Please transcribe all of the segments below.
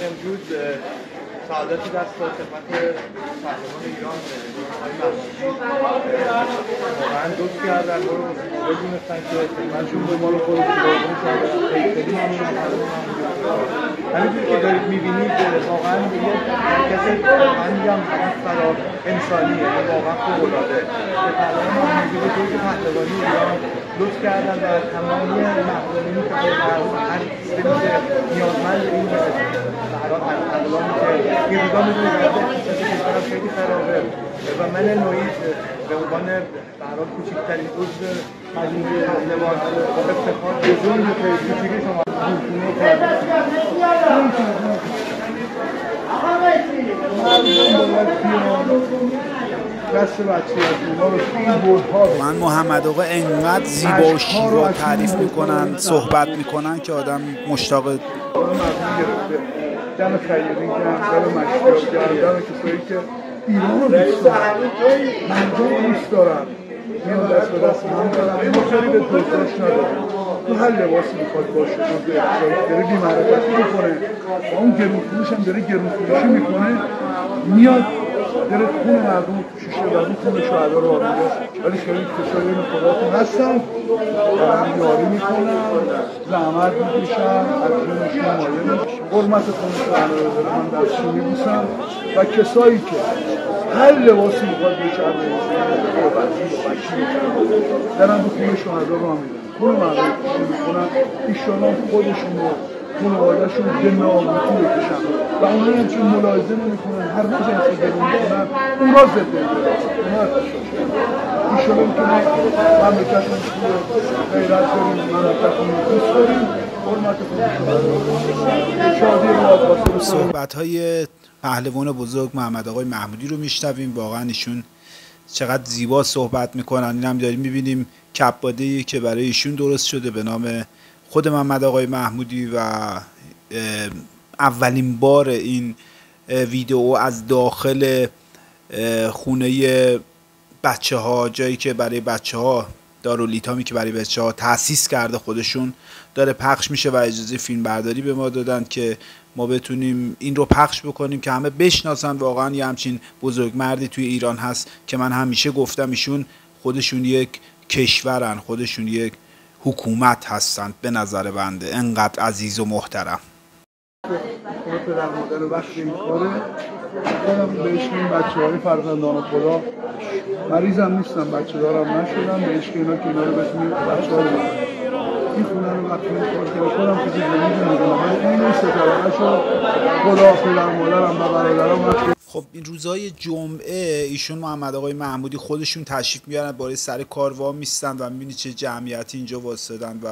امروز سعادتی دست داد خدمت پهلوان ایران آقای محمودی واقعا لطف کردن ما رو بدونستن که خدمتشون به ما رو خود قربانی کردن. خیلی ممنونم همینجور که دارید میبینید واقعا یه حرکت واقعا میگم فراغ انسانیه، واقعا فوق‌العاده. پهلوان محمودی به طور پهلوانی ایران لطف کردن و تمامی محرومینی که هر سری نیازمند این برای پهلوانی که این روزا میدونید اقتصاد کشورم خیلی خرابه و من نوعی به عنوان برای کوچکترین عضو مجموعه پهلوان افتخار بزرگ که کوچیک شما گفتگو کردم. من محمد آقا انقدر زیبا و شیوا تعریف میکنن صحبت میکنن که آدم مشتاق دم خیلی گرم، دم مشتاق گرم، دم کسایی که ایران رو دوست دارن، مردم رو دوست دارن، میان دست به دست هم دارن. این مختاری به دوستاش ندارن، تو هر لباسی میخواد باشه، تو داره بی‌معرفتی میکنه و اون گرونفروش هم داره گرونفروشی میکنه، میاد داره خون مردم رو پوششه و اون خون شهدا رو آرمیده. ولی خیلی کسایی این خداتون هستن دارن یاری میکنن، زحمت میکشن، از جونشون مایه میکشن، حرمت خون شهدا رو داره من دستشون میبوسم. و کسایی که هر لباسی میخواد بشه دارن به خون شهدا رو میدن، خون مردم پوشی میکنن، ایشالا خودشون رو خانواده‌شون به نابودی بکشن و اونها هم چون ملاحظه نمی‌کنن هر روز انتظار می‌کنن اونها ضد انقلاب، اونها ارتشاش کردن. ایشالا که ما مملکتمون رو غیرت داریم، مملکتمون رو دوست داریم، حرمت خودشون شادی رو صحبت‌های پهلوان بزرگ محمد آقای محمودی رو میشنویم. واقعا ایشون چقدر زیبا صحبت میکنن. این هم داریم میبینیم کباده‌ای که برای ایشون درست شده به نام خود محمد آقای محمودی و اولین بار این ویدئو از داخل خونه بچه ها، جایی که برای بچه ها دارالایتامی که برای بچه ها تأسیس کرده خودشون داره پخش میشه و اجازه فیلم برداری به ما دادن که ما بتونیم این رو پخش بکنیم که همه بشناسن واقعا یه همچین بزرگمردی توی ایران هست که من همیشه گفتم ایشون خودشون یک کشورن، خودشون یک حکومت هستند به نظر بنده، انقدر عزیز و محترم. خود پدر مادر وقتی این کاره خودم بهش این بچه های فرزندان خدا مریضم نیستم، بچه دارم نشدم بهش که اینا رو بتونیم بچه ها رو بکنیم. این خونه رو وقتی این کار که خودم که زندگی میدونم این ستاره شد خدا پدر مادرم و برادرم. خب این روزهای جمعه ایشون محمد آقای محمودی خودشون تشریف میارن برای سر کار وا میستن و میبینید چه جمعیتی اینجا واسدن و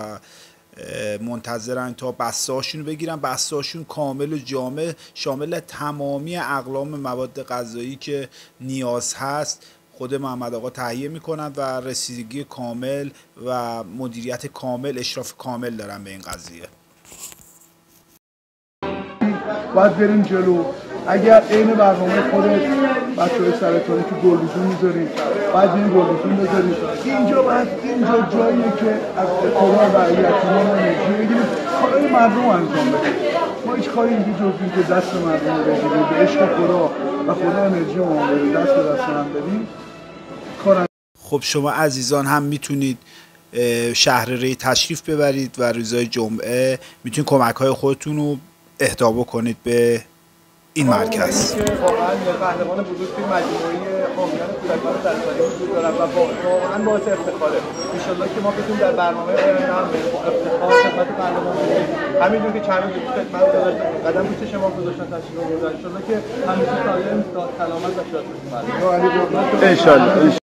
منتظرن تا بسته هاشون رو بگیرن. بسته هاشون کامل و جامع شامل تمامی اقلام مواد غذایی که نیاز هست خود محمد آقا تهیه میکنن و رسیدگی کامل و مدیریت کامل، اشراف کامل دارن به این قضیه. باید بریم جلو. اگر عین برنامه خودت بچه‌های سرطانی که گلدون میذاریم باید این گلدون بذاریم اینجا جاییه که از خدا و یتیمان و انرژی بگیریم کارهای مردم انجام بدیم. ما هیچ کاری اینجا جز این که دست مردم رو بگیریم به عشق خدا و خدا انرژی ما بدیم، دست به دست هم بدیم. خب شما عزیزان هم میتونید شهر ری تشریف ببرید و روزهای جمعه میتونید کمک‌های خودتون رو اهدا بکنید به این مرکز. واقعا پهلوان بزرگ توی مجموعه حامیان کودکان سرطانی وجود دارن و واقعا باعث افتخاره. ان شاءالله که ما بتونیم در برنامه آینده هم با افتخار خدمت پهلوان بزرگ همینجور که چند روز خدمت دادن قدم پیش شما گذاشتن تشریف آوردن ان شاءالله که همیشه سالم سلامت و شاد باشید. ان شاءالله